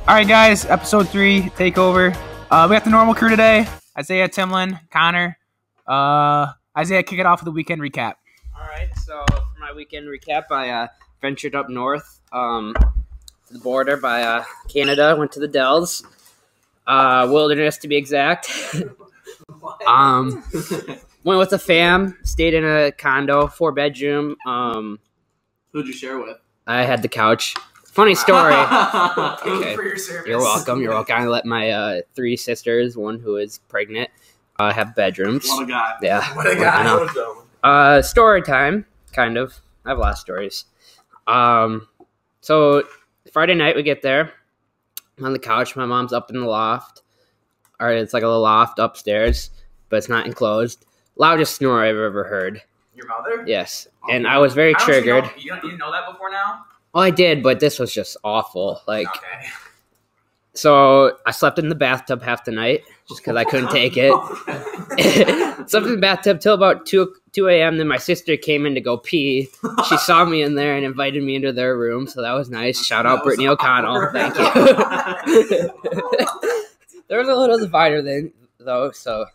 All right, guys, episode 3, Takeover. We got the normal crew today. Isaiah, Timlin, Connor. Isaiah, kick it off with a weekend recap. All right, so for my weekend recap, I ventured up north to the border by Canada, went to the Dells, wilderness to be exact. Went with a fam, stayed in a condo, 4-bedroom. Who'd you share with? I had the couch. Funny story. Okay. For your service. You're welcome. I let my 3 sisters, one who is pregnant, have bedrooms. What a guy. Yeah. What a guy. Story time, kind of. I have a lot of stories. So Friday night we get there. I'm on the couch. My mom's up in the loft. Or it's like a little loft upstairs, but it's not enclosed. Loudest snore I've ever heard. Your mother? Yes. And I was very triggered. You didn't know that before now? Well, I did, but this was just awful. Okay. So I slept in the bathtub half the night just because I couldn't take it. Slept in the bathtub till about 2 a.m. Then my sister came in to go pee. She saw me in there and invited me into their room, so that was nice. Shout out Brittany O'Connell. Thank you. There was a little divider then, though, so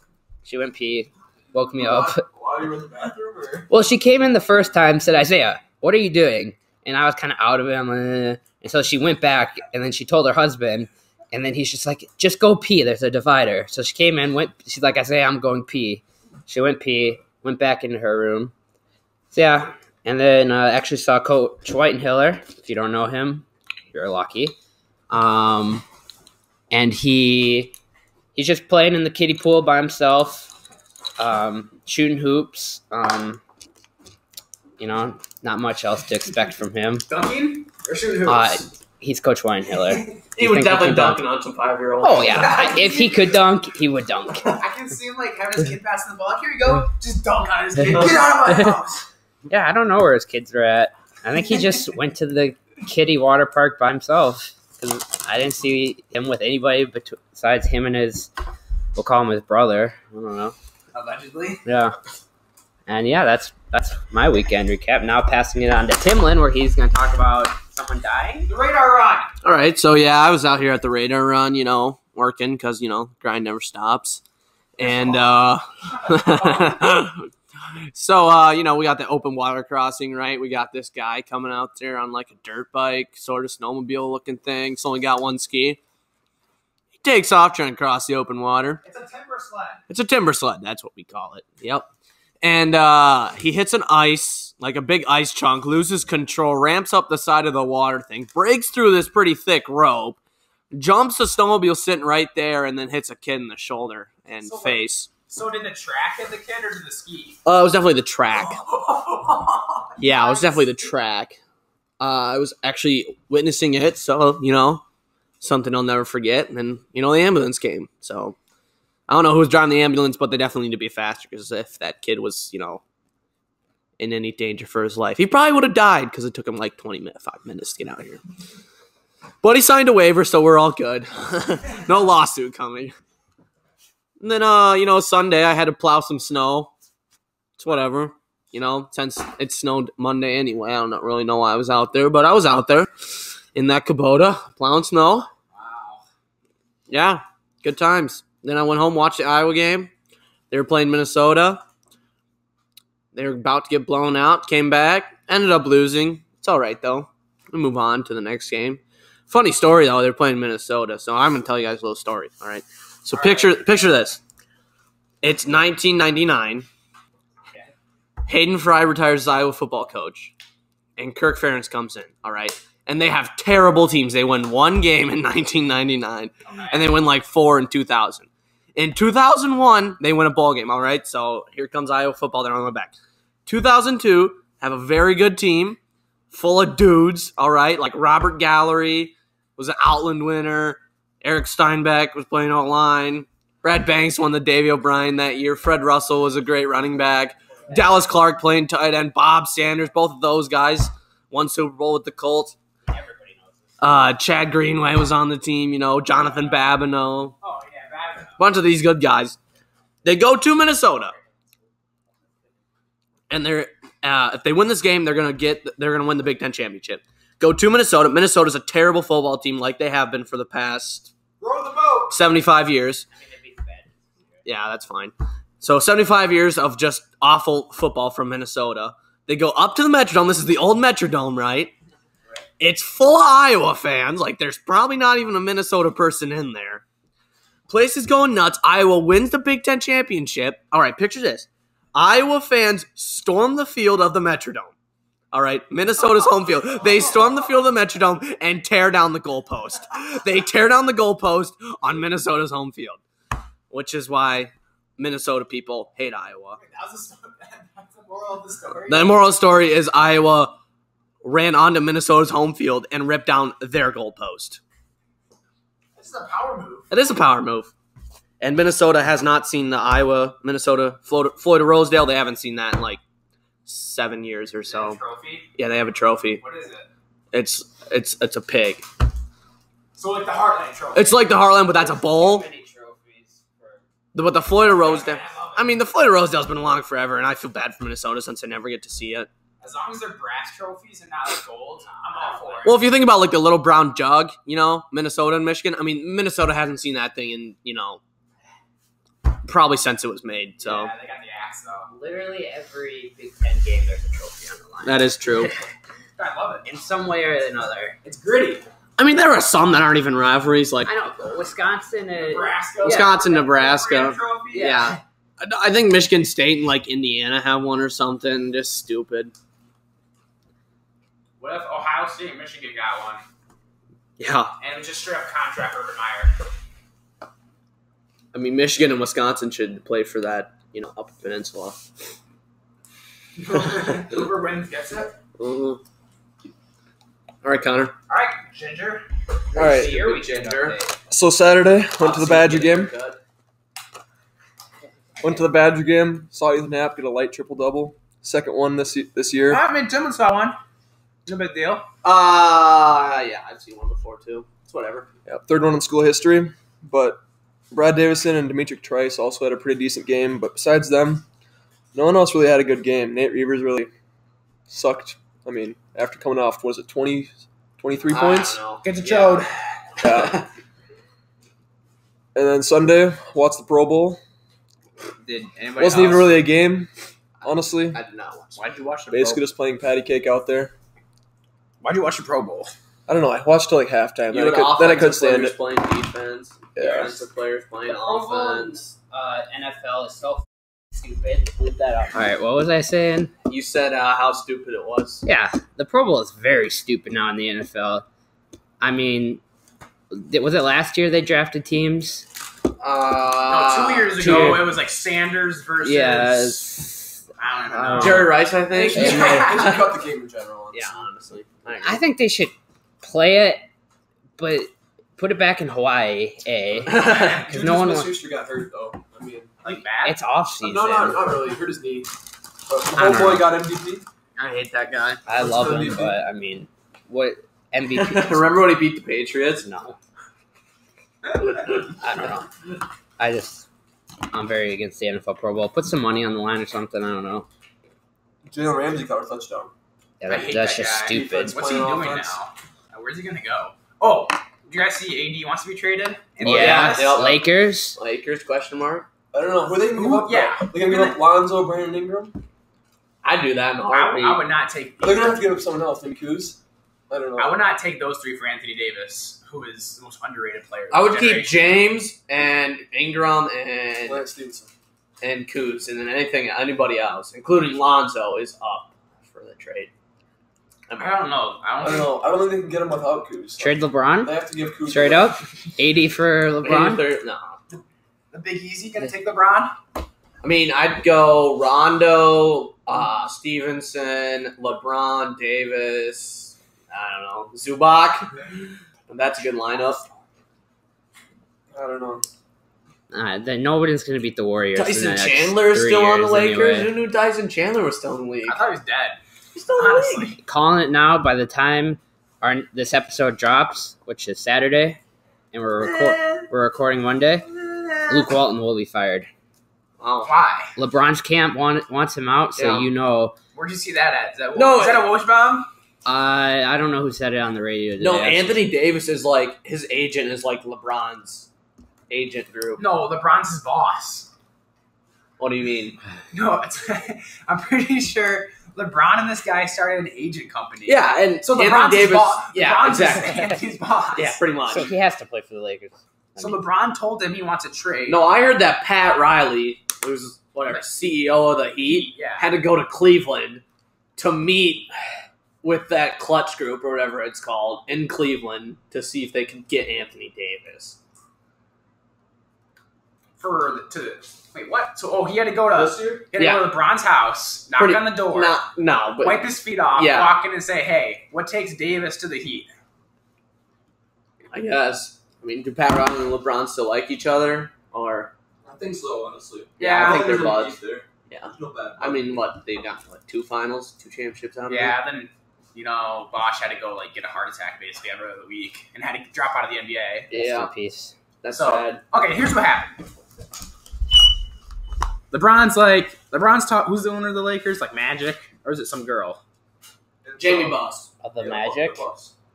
she went pee, woke me up. While you were in the bathroom? Or? Well, she came in the first time, said, "Isaiah, what are you doing?" And I was kind of out of it. And so she went back, and then she told her husband, and then he's just like, "Just go pee. There's a divider." So she came in, she's like, "Isaiah, I'm going pee." She went pee, went back into her room. So, yeah. And then actually saw Coach Whitenhiller. If you don't know him, you're lucky. And he's just playing in the kiddie pool by himself, shooting hoops. Not much else to expect from him. Dunking or shooting hoops? He's Coach Whitenhiller. He would definitely dunking on some 5-year-olds. Oh, yeah. If he could dunk, he would dunk. I can see him having his kid passing the ball. Here you go. Just dunk on his kid. Get out of my house. Yeah, I don't know where his kids are at. I think he just went to the kiddie water park by himself. Because I didn't see him with anybody besides him and we'll call him his brother. I don't know. Allegedly. Yeah. And yeah, that's my weekend recap. Now passing it on to Timlin, where he's going to talk about someone dying. The radar run. All right, so yeah, I was out here at the radar run, working because, grind never stops. And so, we got the open water crossing, right? We got this guy coming out there on like a dirt bike, sort of snowmobile looking thing. It's only got one ski. He takes off trying to cross the open water. It's a timber sled. It's a timber sled. That's what we call it. Yep. And he hits an ice, like a big ice chunk, loses control, ramps up the side of the water thing, breaks through this pretty thick rope, jumps the snowmobile sitting right there, and then hits a kid in the shoulder and face. So did the track hit the kid or did the ski? It was definitely the track. Yeah, it was definitely the track. I was actually witnessing it, so, something I'll never forget. And then, the ambulance came, so... I don't know who was driving the ambulance, but they definitely need to be faster because if that kid was, in any danger for his life, he probably would have died because it took him like 5 minutes to get out here. But he signed a waiver, so we're all good. No lawsuit coming. And then, Sunday I had to plow some snow. It's whatever, since it snowed Monday anyway. I don't really know why I was out there, but I was out there in that Kubota plowing snow. Wow. Yeah, good times. Then I went home, watched the Iowa game. They were playing Minnesota. They were about to get blown out. Came back. Ended up losing. It's all right, though. We move on to the next game. Funny story, though. They're playing Minnesota. So I'm going to tell you guys a little story. All right. So picture this. It's 1999. Okay. Hayden Fry retires as Iowa football coach. And Kirk Ferentz comes in. All right. And they have terrible teams. They win 1 game in 1999. Okay. And they win like 4 in 2000. In 2001, they win a bowl game, all right? So here comes Iowa football. They're on the back. 2002, have a very good team, full of dudes, all right? Like Robert Gallery was an Outland winner. Eric Steinbeck was playing outline. Brad Banks won the Davey O'Brien that year. Fred Russell was a great running back. Dallas Clark playing tight end. Bob Sanders, both of those guys won Super Bowl with the Colts. Everybody knows this. Chad Greenway was on the team, Jonathan Babineau. Oh, yeah, Babineau. Bunch of these good guys. They go to Minnesota. And if they win this game, they're gonna win the Big Ten championship. Go to Minnesota. Minnesota's a terrible football team like they have been for the past Row the boat. 75 years. Yeah, that's fine. So 75 years of just awful football from Minnesota. They go up to the Metrodome. This is the old Metrodome, right? It's full of Iowa fans. Like, there's probably not even a Minnesota person in there. Place is going nuts. Iowa wins the Big Ten championship. All right, picture this. Iowa fans storm the field of the Metrodome. All right, Minnesota's home field. They storm the field of the Metrodome and tear down the goalpost. They tear down the goalpost on Minnesota's home field, which is why Minnesota people hate Iowa. That's the moral of the story. The moral of the story is Iowa ran onto Minnesota's home field and ripped down their goalpost. This is a power move. It is a power move. And Minnesota has not seen the Iowa-Minnesota Floyd of Rosedale. They haven't seen that in like 7 years or so. Trophy? Yeah, they have a trophy. What is it? It's a pig. So like the Heartland trophy. It's like the Heartland, but that's a bowl. Many trophies for But the Floyd of Rosedale. I mean, the Floyd of Rosedale's been along forever, and I feel bad for Minnesota since I never get to see it. As long as they're brass trophies and not like gold, I'm all for it. Well, if you think about like the little brown jug, you know, Minnesota and Michigan. I mean, Minnesota hasn't seen that thing in, you know, probably since it was made. So Yeah, they got the axe though. literally every Big Ten game, there's a trophy on the line. that is true. I love it. In some way or another. It's gritty. I mean, there are some that aren't even rivalries, like I know, Wisconsin and Nebraska. Wisconsin, Grand Nebraska. trophy. Yeah. I think Michigan State and like Indiana have one or something. Just stupid. What if Ohio State and Michigan got one? Yeah. And it was just straight up contract Urban Meyer. I mean, Michigan and Wisconsin should play for that, you know, Upper Peninsula. Whoever wins gets it. All right, Connor. All right, Ginger. All right. Here we Ginger. So Saturday, went to the Badger game. Went to the Badger game. Saw Ethan Knapp get a light triple-double. Second one this year. I mean, Timlin saw one. No big deal. Yeah, I've seen one before too. It's whatever. Yeah, third one in school history. But Brad Davison and Dimitri Trice also had a pretty decent game. But besides them, no one else really had a good game. Nate Reavers really sucked. I mean, after coming off, was it 23 points? Gets a chode. Yeah. And then Sunday, watched the Pro Bowl. Did anybody Wasn't even really a game, honestly. I did not watch. Why'd you watch the Basically just playing patty cake out there. Why'd you watch the Pro Bowl? I don't know. I watched till like halftime. You Then had I couldn't offensive stand players it. playing defense. Yeah. Defensive players playing The Pro Bowl, offense. NFL is so stupid. Leave that up. All right, what was I saying? You said how stupid it was. Yeah, the Pro Bowl is very stupid now in the NFL. I mean, was it last year they drafted teams? No, 2 years ago it was like Sanders versus. I don't know. Jerry Rice, I think. They should cut the game in general. Honestly. Yeah, honestly. I think they should play it, but put it back in Hawaii, because no one wants. Smith-Schuster got hurt though. I mean, Like bad. It's off season. not really. He hurt his knee. But the I don't know. homeboy got MVP. I hate that guy. I love him, MVP? but I mean, what MVP? Remember when he beat the Patriots? No, I don't know. I'm very against the NFL Pro Bowl. Put some money on the line or something. I don't know. Jalen Ramsey caught a touchdown. Yeah, I hate that's that just guy. stupid. What's he Playing doing offense. now? Where's he gonna go? Oh, did you guys see AD wants to be traded? Yeah, yeah. Lakers. Lakers? Question mark. I don't know. Who are they gonna give up? Yeah. They're gonna give up Lonzo, Brandon Ingram. I'd do that in a I heartbeat. would not take. They're gonna have to give up someone else. Maybe Kuz. I don't know. I would not take those three for Anthony Davis, who is the most underrated player. of I would the keep generation. James and Ingram and Lance Stevenson. Kuz, and then anybody else, including Lonzo, is up for the trade. I don't know. I don't know. I don't think they can get him without Kuz. Trade LeBron They have to give Kuz straight up. 80 for LeBron. No. The Big Easy gonna take LeBron. I mean, I'd go Rondo, Stevenson, LeBron, Davis, I don't know, Zubac. That's a good lineup. I don't know. Then nobody's gonna beat the Warriors. in the Tyson next Chandler is 3 still on the years Lakers. anyway. Who knew Tyson Chandler was still in the league? I thought he was dead. He's still in the league. Honestly, Calling it now. By the time this episode drops, which is Saturday, and we're recording Monday, Luke Walton will be fired. Wow. why? LeBron's camp wants him out, so Yeah. you know. Where'd you see that at? Is that, No, is that a Woj bomb? I don't know who said it on the radio today. No, Anthony Davis is like his agent is like LeBron's agent group. No, LeBron's his boss. What do you mean? No, I'm pretty sure LeBron and this guy started an agent company. Yeah, and So Anthony LeBron's Davis. his boss. Yeah, LeBron's exactly. Anthony's boss. Yeah, pretty much. So he has to play for the Lakers. So LeBron told him he wants a trade. No, I heard that Pat Riley, who's whatever CEO of the Heat, Yeah. had to go to Cleveland to meet with that clutch group or whatever it's called in Cleveland to see if they could get Anthony Davis. Wait, what? So he had to go to This year? he had to go to LeBron's house, knock on the door, No, but wipe his feet off, Yeah. walk in and say, "Hey, what takes Davis to the Heat?" I guess. I mean, do Pat Riley and LeBron still like each other? Or I think so, honestly. Yeah, I think they're there's no buds. beef there. Yeah. There's no bad I mean, what they got? Like 2 finals, 2 championships out of it. Yeah, then Bosch had to go get a heart attack basically every other week and had to drop out of the NBA. Rest Yeah, in peace. that's So- sad. Okay, here's what happened. LeBron's talk. Who's the owner of the Lakers? Like Magic, or is it some girl? Jamie Buss. Of the Magic.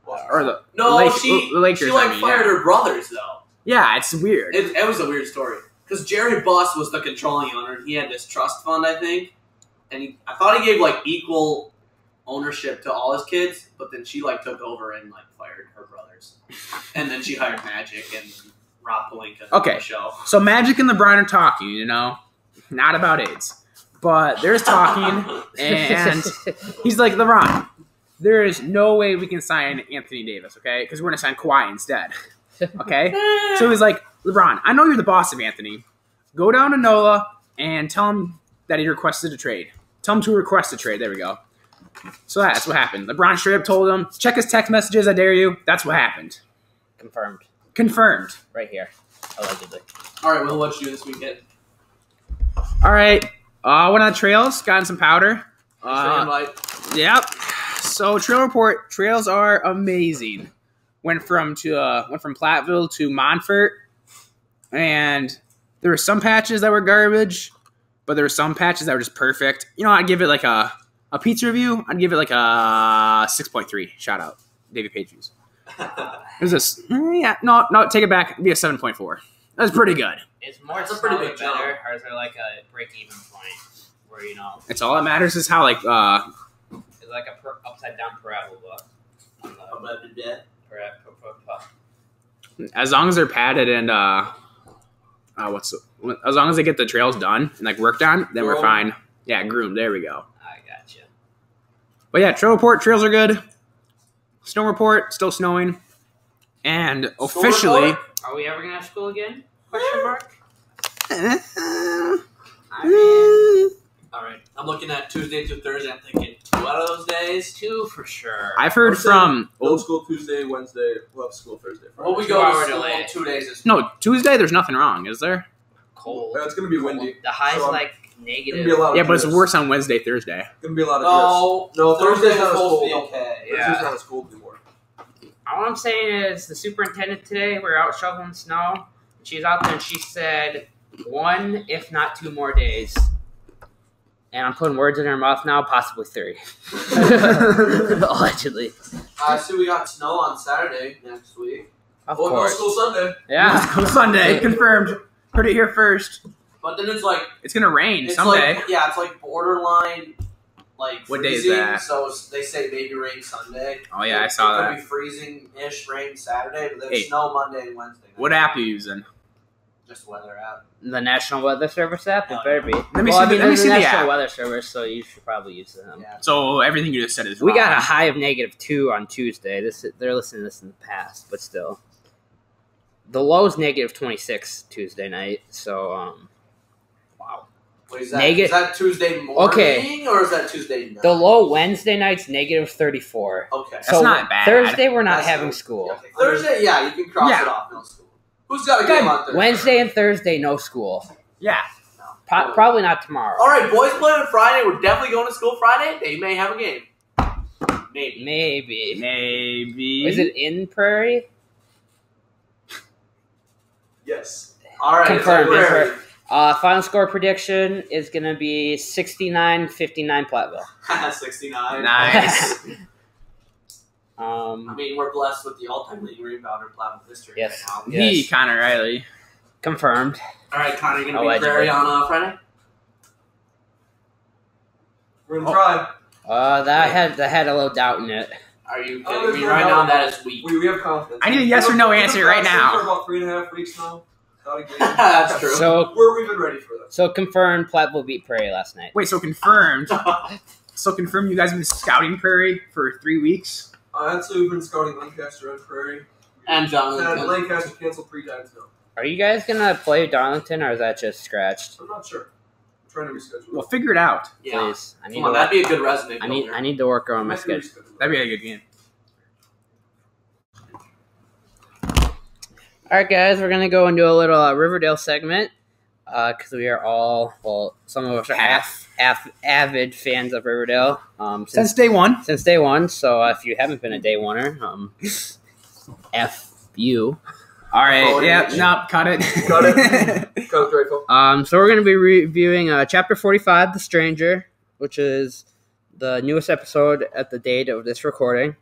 Or the No, Lake- she the Lakers, she like I mean, fired yeah. her brothers though. Yeah, it's weird. It was a weird story because Jerry Buss was the controlling owner. He had this trust fund, I think, and I thought he gave like equal ownership to all his kids, but then she like took over and like fired her brothers, and then she hired Magic and Rob Pelinka. Okay. On the show. So Magic and LeBron are talking, not about AIDS, but there's talking, and he's like, LeBron, there is no way we can sign Anthony Davis, okay? Because we're gonna sign Kawhi instead, okay? So he's like, LeBron, I know you're the boss of Anthony. Go down to NOLA and tell him that he requested a trade. Tell him to request a trade. There we go. So that's what happened. LeBron straight up told him, check his text messages, I dare you. That's what happened. Confirmed. Right here. Allegedly. All right, Will, what'd you do this weekend? All right. Went on the trails, gotten some powder. Yep. So trail report. Trails are amazing. Went from Platteville to Montfort, and there were some patches that were garbage, but there were some patches that were just perfect. I'd give it like a pizza review. I'd give it like a 6.3. Shout out, David Patriots. It was no, take it back. It'd be a 7.4. That was pretty good. Is more That's a pretty snowy big jump. better, or is there like a break-even point where It's all that matters is how it's like a upside down parabola? as long as they're padded and as long as they get the trails done and worked on, then we're fine. Yeah, groomed. There we go. I gotcha. But yeah, trail report. Trails are good. Snow report. Still snowing. And officially, Are we ever gonna have school again? Question mark. All right, I'm looking at Tuesday through Thursday. I'm thinking 2 out of those days. 2 for sure. I've heard from No school Tuesday, Wednesday. We'll have school Thursday, Friday. Well, we 2 go hour to school delay. 2 days this week. no Tuesday. There's nothing wrong, is there? Cold. Yeah, it's gonna be windy. The high's So, like Gonna negative. be a lot of Yeah, but it's drifts. worse on Wednesday, Thursday. Gonna be a lot of drifts. No, Thursday's not as supposed to be cold. okay. Yeah. Thursday's not as cold anymore. All I'm saying is the superintendent today, we were out shoveling snow. She's out there and she said 1, if not 2 more days. And I'm putting words in her mouth now, possibly 3. Allegedly. I see we got snow on Saturday next week. Of Well, no course. school Sunday. Yeah. Sunday confirmed. Heard it here first. But then it's like It's gonna rain it's someday. it's like borderline like What day is freezing. that? So they say maybe rain Sunday. Oh yeah, I saw It that. could be freezing-ish rain Saturday, but then Hey. snow Monday and Wednesday. What app are you using? Just weather app. The National Weather Service app? It No, better be. Let me well, see I mean, the- let me there's see a the National app. Weather Service, so you should probably use them. Yeah. So everything you just said is We wrong. got a high of -2 on Tuesday. They're listening to this in the past, but still. The low is -26 Tuesday night, so wow. What is that? Negative- Is that Tuesday morning Okay. or is that Tuesday night? The low Wednesday night's -34. Okay. That's not bad. Thursday we're not That's having not- school. Okay. Thursday, yeah, you can cross Yeah. it off. No school. Who's got a game on Thursday? Wednesday and Thursday, no school. Yeah. No. Probably not tomorrow. All right, boys playing on Friday. We're definitely going to school Friday. They may have a game. Maybe. Maybe. Maybe. Is it in Prairie? Yes. All right. Confirmed, it's confirmed. Prairie. Final score prediction is going to be 69-59 Platteville. 69. Nice. I mean, we're blessed with the all-time leading rebounder in Platinum history. Yes. Right now. The Connor Riley. Confirmed. All right, Connor, you gonna be Allegedly. Prairie on Friday? We're gonna try. That had a little doubt in it. Are you kidding me? Right now, that is weak. We have confidence. I need a yes or no answer right For now. about 3.5 weeks now. Without a game. That's true. So We've been ready for this. So confirmed, Platteville beat Prairie last night. Wait, so confirmed. So confirmed you guys have been scouting Prairie for 3 weeks? Actually, we've been scouting Lancaster and Prairie. And Jonathan. And Lancaster canceled 3 times now. Are you guys gonna play Darlington, or is that just scratched? I'm not sure. I'm trying to reschedule. Well, figure it out. Yeah. Please, Come on, that'd be a good resume. I need to work on my schedule. That'd be a good game. All right, guys, we're gonna go into a little Riverdale segment because we are all some of us are avid fans of Riverdale Since day one. Since day one. So if you haven't been a day oneer, F you. All right. Yeah. No. Cut it. Cut it. Cut it, Draco. So we're gonna be reviewing Chapter 45, The Stranger, which is the newest episode at the date of this recording.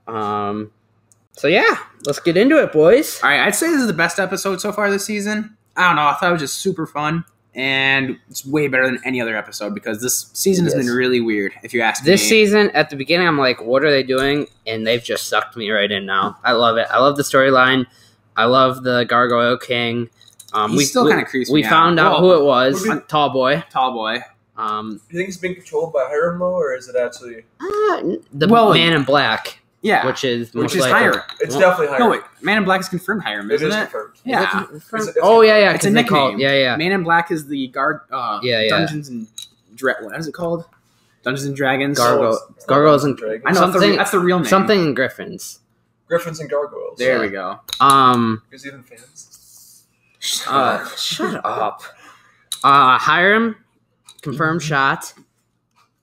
So yeah, let's get into it, boys. All right. I'd say this is the best episode so far this season. I don't know. I thought it was just super fun. And it's way better than any other episode because this season has been really weird, if you ask me. This season, at the beginning, I'm like, what are they doing? And they've just sucked me right in now. I love it. I love the storyline. I love the Gargoyle King. He still kind of creeps me We found out who it was. Tall boy. Tall boy. Do you think it's being controlled by Hiram, though, or is it actually... The Man in Black. Yeah. Which is Hiram. It's definitely Hiram. No, wait. Man in Black is confirmed Hiram, isn't it? It is confirmed. Yeah. Yeah. It's a nickname. Yeah. Man in Black is the guard. Dungeons and what is it called? Dungeons and Dragons. Gargoyles and Dragons. I know that's the real name. Something in Griffins. Griffins and Gargoyles. There we go. Is even fans? Shut up. Hiram, confirmed shot.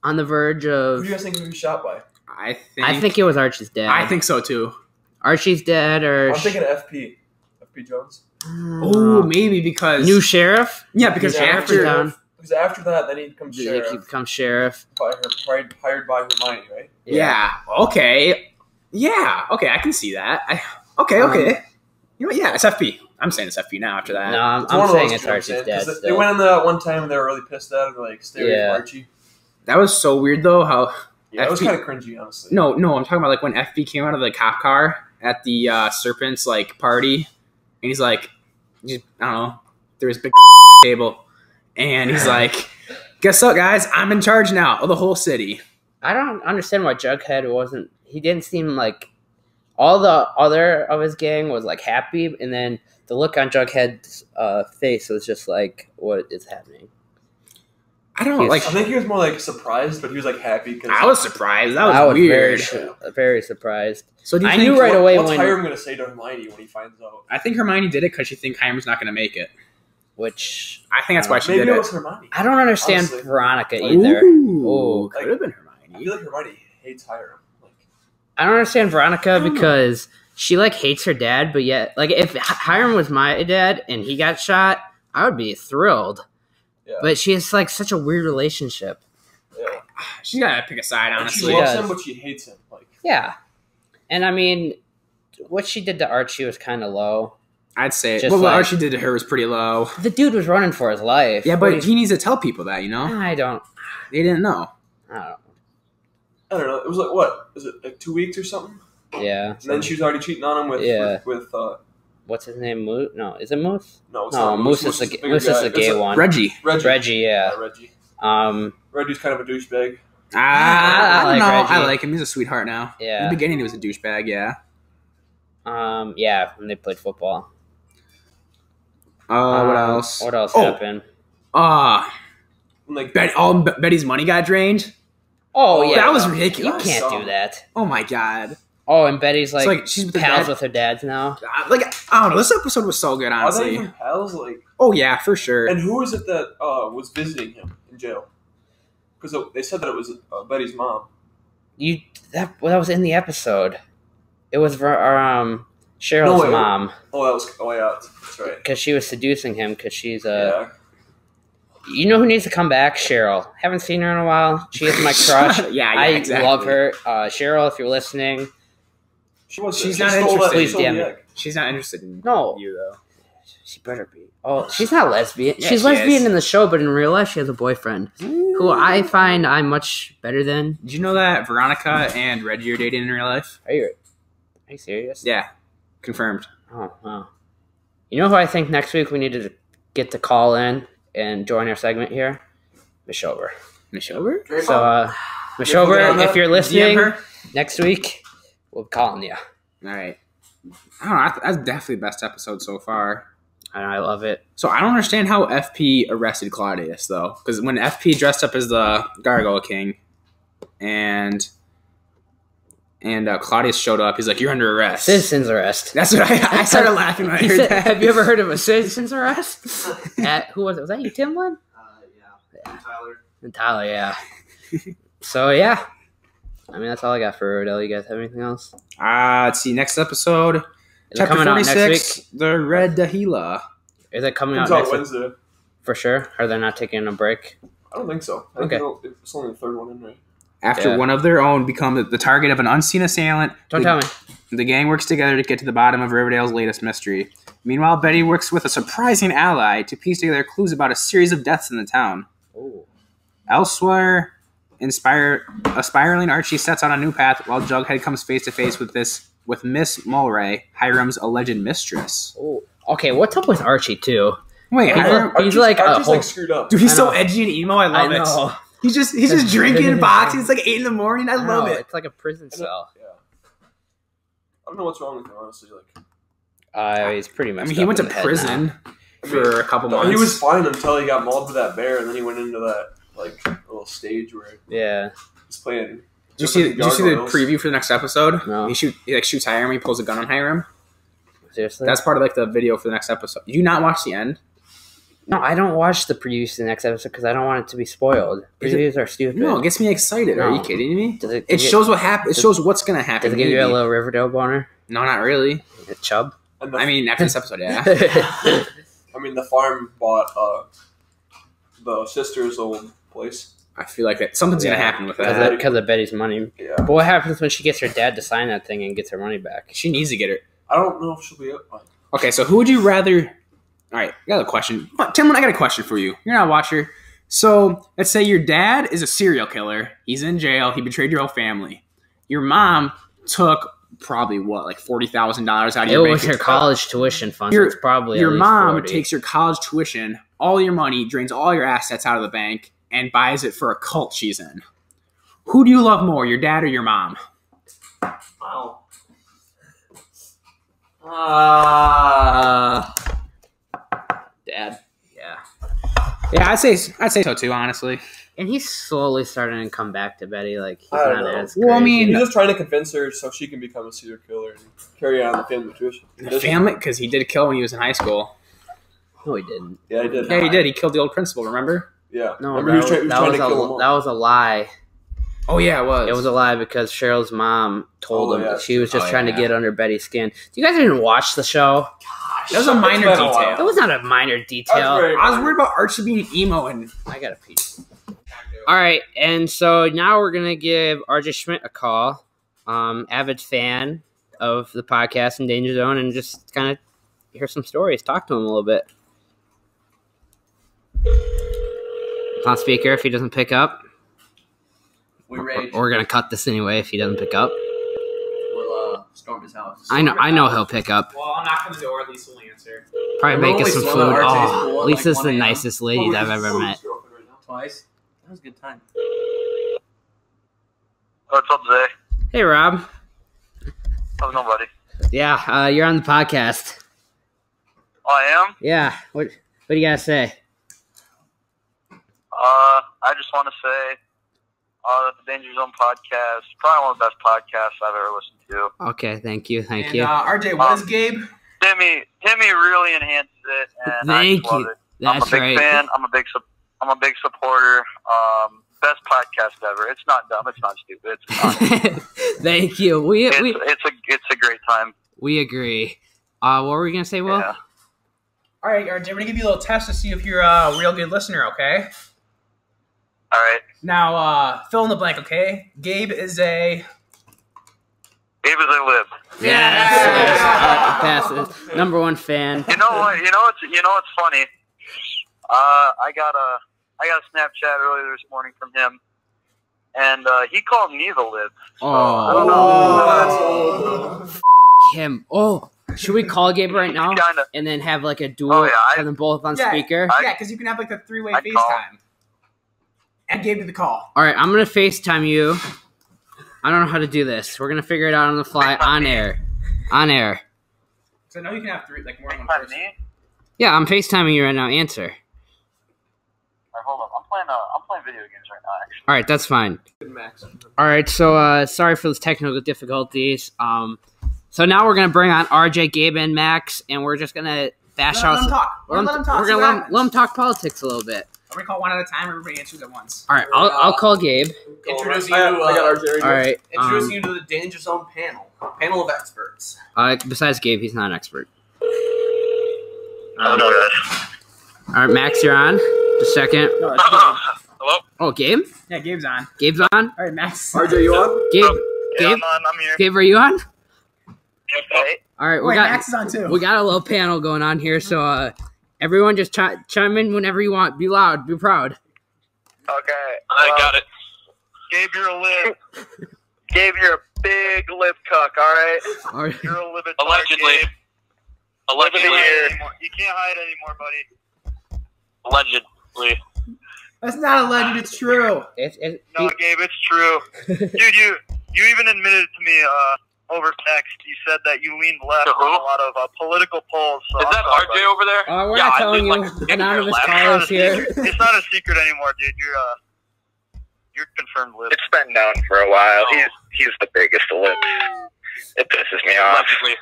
On the verge of. Who do you guys think he was shot by? I think it was Archie's dad. I think so too. Archie's dad, or I'm thinking FP Jones. Oh, maybe because new sheriff. Yeah, because after that, then he becomes sheriff. He becomes sheriff. Hired by Hermione, right? Yeah. Okay. Yeah. Okay. I can see that. Okay. You know what? Yeah, it's FP. I'm saying it's FP now. After that, No, I'm saying it's Archie's dad. They went in that one time and they were really pissed at him, like stay away from Archie. That was so weird though. How it was kind of cringy, honestly. No, I'm talking about like when FP came out of the cop car at the Serpents like party, and he's like, I don't know, there was a big table, and he's like, "Guess what, guys? I'm in charge now of the whole city." I don't understand why Jughead wasn't. He didn't seem like all the other of his gang was like happy, and then the look on Jughead's face was just like, "What is happening?" I don't know. I think he was more like surprised, but he was like happy. Cause I was surprised. That was weird. Very surprised. So do you I think, knew right away what's when. Hiram going to say to Hermione when he finds out? I think Hermione did it because she thinks Hiram's not going to make it. Which I think that's why she did maybe it was Hermione. I don't understand honestly. Veronica either. Ooh, could have been Hermione. I feel like Hermione hates Hiram. I don't understand Veronica because she like hates her dad, but yet like if Hiram was my dad and he got shot, I would be thrilled. Yeah. But she has like such a weird relationship. Yeah. She's gotta pick a side, honestly. She loves him, but she hates him. Like yeah, and I mean, what she did to Archie was kind of low. I'd say what Archie did to her was pretty low. The dude was running for his life. Yeah, but he needs to tell people that, you know. I don't. They didn't know. I don't know. It was like what? Is it like 2 weeks or something? Yeah. And then she was already cheating on him with what's his name? Moose? No, is it Moose? No, it's not Moose is the gay one. Reggie, yeah. Reggie. Reggie's kind of a douchebag. I don't know. Reggie. I like him. He's a sweetheart now. Yeah. In the beginning, he was a douchebag. Yeah. Yeah, when they played football. What else? What else happened? Like Betty's money got drained. Oh yeah, that was ridiculous. You can't do that. Oh my god. Oh, and Betty's she's pals with her dads now. Like I don't know. This episode was so good, honestly. Are they even pals? Oh yeah, for sure. And who is it that was visiting him in jail? Because they said that it was Betty's mom. That was in the episode. It was Cheryl's mom. Yeah, that's right. Because she was seducing him. Because she's a. You know who needs to come back? Cheryl. Haven't seen her in a while. She is my crush. Yeah, exactly. I love her. Cheryl, if you're listening, She's not interested. Please, damn it. She's not interested in you, though. She better be. Oh, she's not lesbian. Yeah, she's lesbian in the show, but in real life, she has a boyfriend who I find I'm much better than. Did you know that Veronica and Reggie are dating in real life? Are you serious? Yeah. Confirmed. Oh, wow. You know who I think next week we need to get to call in and join our segment here? Mishover. Mishover? So, Mishover, if you're listening, next week, we'll be calling you. All right. I don't know. That's definitely the best episode so far. I love it. So I don't understand how FP arrested Claudius, though. Because when FP dressed up as the Gargoyle King and Claudius showed up, he's like, "You're under arrest." Citizen's arrest. That's what I started laughing when I heard that. Have you ever heard of a citizen's arrest? Who was it? Was that you, Timlin? Yeah. Tyler, yeah. So, yeah. I mean, that's all I got for Riverdale. You guys have anything else? Let's see. Next episode, Is chapter it coming 46, out next week? the Red Dahila. Is it coming out Comes next out week? Wednesday. For sure? Are they not taking a break? I don't think so. Okay. It's only the third one in, right? After one of their own become the target of an unseen assailant, Don't tell me. the gang works together to get to the bottom of Riverdale's latest mystery. Meanwhile, Betty works with a surprising ally to piece together clues about a series of deaths in the town. Ooh. Elsewhere, aspiraling Archie sets on a new path while Jughead comes face to face with Miss Mulray, Hiram's alleged mistress. Ooh. Okay, what's up with Archie, too? Wait, He's like Archie's like screwed up. dude, he's so edgy and emo. I love it. He's just drinking and boxing. It's like 8 a.m. I love it. It's like a prison cell. Yeah. I don't know what's wrong with him, honestly. He's pretty much. He went to prison for a couple months. He was fine until he got mauled by that bear, and then he went into that little stage where he's playing. Did you see the preview for the next episode? No. He shoots Hiram. He pulls a gun on Hiram. Seriously? That's part of the video for the next episode. Did you not watch the end? No, I don't watch the previews to the next episode because I don't want it to be spoiled. Previews are stupid. No, it gets me excited. No. Are you kidding me? It shows what happened. It shows what's going to happen. Does it give you a little Riverdale boner? No, not really. A chub? I mean, after this episode, yeah. I mean, the farm bought the sister's old place. I feel like something's going to happen with that. Because of Betty's money. Yeah. But what happens when she gets her dad to sign that thing and gets her money back? She needs to get it. I don't know if she'll be up. Okay, so who would you rather... All right, I got a question. Timlin, I got a question for you. You're not a watcher. So let's say your dad is a serial killer. He's in jail. He betrayed your whole family. Your mom took probably $40,000 out of your bank. It was her college tuition fund. It's probably your at least mom 40. takes your college tuition, all your money, drains all your assets out of the bank, and buys it for a cult she's in. Who do you love more, your dad or your mom? Wow. Dad. Yeah, I'd say so too, honestly. And he's slowly starting to come back to Betty. He's I don't not know. as crazy. Well, I mean, He's just trying to convince her so she can become a serial killer and carry on the family tradition. The family, because he did kill when he was in high school. No, he didn't. Yeah, he did. Yeah, he did. He killed the old principal, remember? Yeah. No, Remember, he was trying to kill them all. that was a lie. Oh, yeah, it was. It was a lie because Cheryl's mom told him yeah. she was just trying to get under Betty's skin. You guys didn't watch the show? That was a minor It's been a detail. while. That was not a minor detail. I was worried about Archie being emo and... I got a piece. All right, and so now we're going to give RJ Schmidt a call, avid fan of the podcast in Danger Zone, and just kind of hear some stories, talk to him a little bit. On speaker if he doesn't pick up. We rage. Or we're going to cut this anyway if he doesn't pick up. We'll storm his house. I know he'll pick up. Well, I'll knock on the door. Lisa will answer. Probably make us some We're food. only one of RJ's Oh, cool at Lisa's 1 the a.m. nicest lady I've ever met. Twice. That was a good time. What's up, Zay? Hey, Rob. How's nobody? Yeah, you're on the podcast. Oh, I am? Yeah, what do you got to say? I just want to say that the Danger Zone podcast is probably one of the best podcasts I've ever listened to. Okay, thank you. And, RJ, what is Gabe? Timmy really enhances it, and I just love it. That's I'm a big right. fan. I'm a big supporter. Best podcast ever. It's not dumb. It's not stupid. It's fun. Thank you. It's a great time. We agree. What were we gonna say, Will? Yeah. All right, RJ, we're going to give you a little test to see if you're a real good listener, okay? All right. Now, fill in the blank, okay? Gabe is a... Gabe is a lib. Yes. Passes. Number one fan. You know what? You know what's funny? I got a Snapchat earlier this morning from him, and he called me the lib. So, I don't know. Him. Oh, should we call Gabe right now and then have like a duel? Have them both on speaker. Yeah, because you can have like the 3-way FaceTime. And Gabe did the call. All right, I'm gonna FaceTime you. I don't know how to do this. We're gonna figure it out on the fly, on air. So I know you can have more than one person. Yeah, I'm FaceTiming you right now. Answer. All right, hold up. I'm playing video games right now. Actually. All right, that's fine. All right, so sorry for the technical difficulties. So now we're gonna bring on RJ, Gabe, and Max, and we're just gonna bash out. Let them talk. We're gonna let them talk politics a little bit. We're gonna call one at a time. Everybody answers at once. All right, I'll call Gabe. Introducing you to I got RJ. All right, introducing you to the Danger Zone panel of experts. Besides Gabe, he's not an expert. I don't know, guys. All right, Max, you're on. Just a second. No, Hello? Oh, Gabe? yeah, Gabe's on. Gabe's on? All right, Max. RJ, you on? Gabe? Yeah, Gabe? I'm here. Gabe, are you on? Okay. All right, Wait, Max is on too. we got a little panel going on here, so everyone just chime in whenever you want. Be loud, be proud. Okay. I got it. Gabe, you're a lib. Gabe, you're a big lib cuck, all right? All right. You're a lib. Allegedly. Allegedly. You can't hide anymore, buddy. Allegedly. That's not alleged. It's true. No, Gabe, it's true. Dude, you even admitted to me over text. You said that you leaned left on a lot of political polls. So Is that RJ over there? We're not telling you. Anonymous callers here. It's not a secret anymore, dude. You're confirmed lib. It's been known for a while. He's the biggest lib. It pisses me off. Allegedly.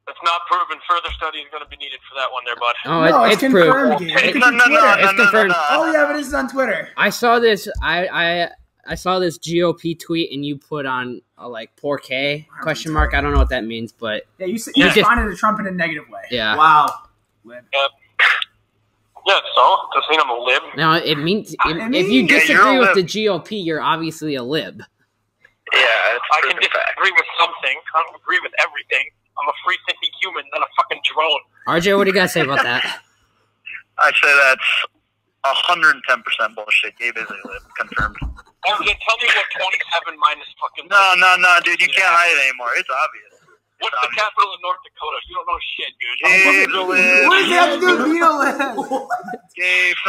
It's not proven. Further study is going to be needed for that one there, bud. Oh, it's confirmed. proven. Gabe. It's confirmed. Oh yeah, but this is on Twitter. I saw this. I saw this GOP tweet, and you put on poor K ? I don't know what that means, but yeah, you responded to Trump in a negative way. Yeah. Wow. Yeah, so does mean I'm a lib? No, it means if you disagree with the GOP, you're obviously a lib. Yeah, I can disagree with something. I don't agree with everything. I'm a free-thinking human, not a fucking drone. RJ, what do you got to say about that? I say that's 110% bullshit. Gabe is a lib. Confirmed. RJ, tell me what 27 minus fucking... No, dude. You can't hide it anymore. It's obvious. What's the capital of North Dakota? You don't know shit, dude. Gabe's a lib. What does he have to do with being a lib? Gabe.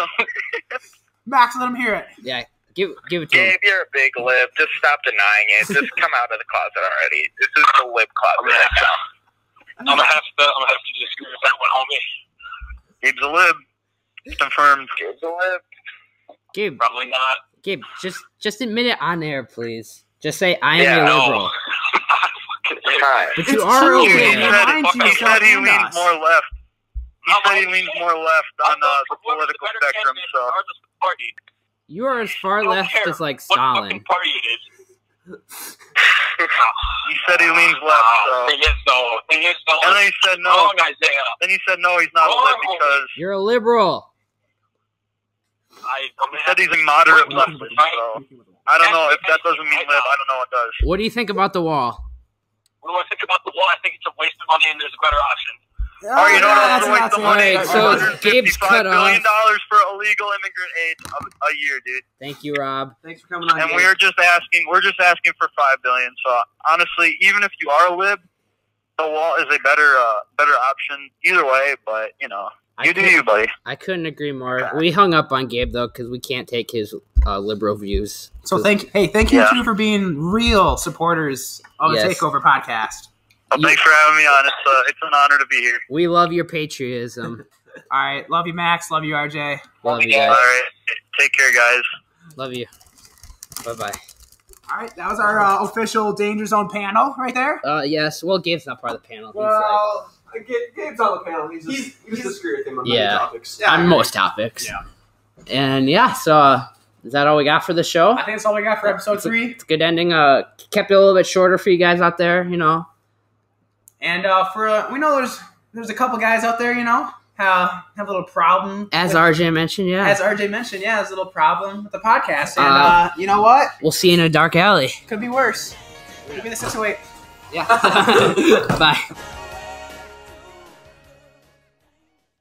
Max, let him hear it. Yeah, give it to him. Gabe, you're a big lib. Just stop denying it. Just come out of the closet already. This is the lib closet. I'm gonna have to disagree with that one, homie. Gabe's a lib. Confirmed. Gabe's a lib. Gabe, Probably not. Gabe, just admit it on air, please. Just say I am a liberal. But you are a He liberal. said he leans more left. He said he leans more left on the political spectrum. So You are as far left as what Stalin. fucking party it is. he said he leans left. So. Thing is, though. And then he said no. Wrong, Isaiah. Then he said no. He's not a lib because You're a liberal. he said he's a moderate leftist. So I don't know if that doesn't mean lib. I don't know what does. What do you think about the wall? What do I think about the wall? I think it's a waste of money and there's a better option. Oh, you know what else is a waste of money? Alright, so Gabe's cut $155 billion for illegal immigrant aid a year, dude. Thank you, Rob. Thanks for coming on. And Gabe. we're just asking for $5 billion. So honestly, even if you are a lib, the wall is a better option either way. But you do you, buddy. I couldn't agree more. We hung up on Gabe though because we can't take his liberal views. So thank you too for being real supporters of the Takeover podcast. Well, thanks for having me on. It's an honor to be here. We love your patriotism. All right, love you, Max. Love you, RJ. Love you All guys. right, take care, guys. Love you. Bye. All right, that was our official Danger Zone panel right there. Yes. Well, Gabe's not part of the panel. Well, Gabe's on the panel. He's disagree with him on many topics. On most topics. Yeah. And so is that all we got for the show? I think that's all we got for episode 3. It's a good ending. Kept it a little bit shorter for you guys out there, And we know there's a couple guys out there, have a little problem. As RJ mentioned, yeah. As RJ mentioned, yeah, there's a little problem with the podcast. And you know what? We'll see you in a dark alley. Could be worse. Could be the 608. Yeah. Bye.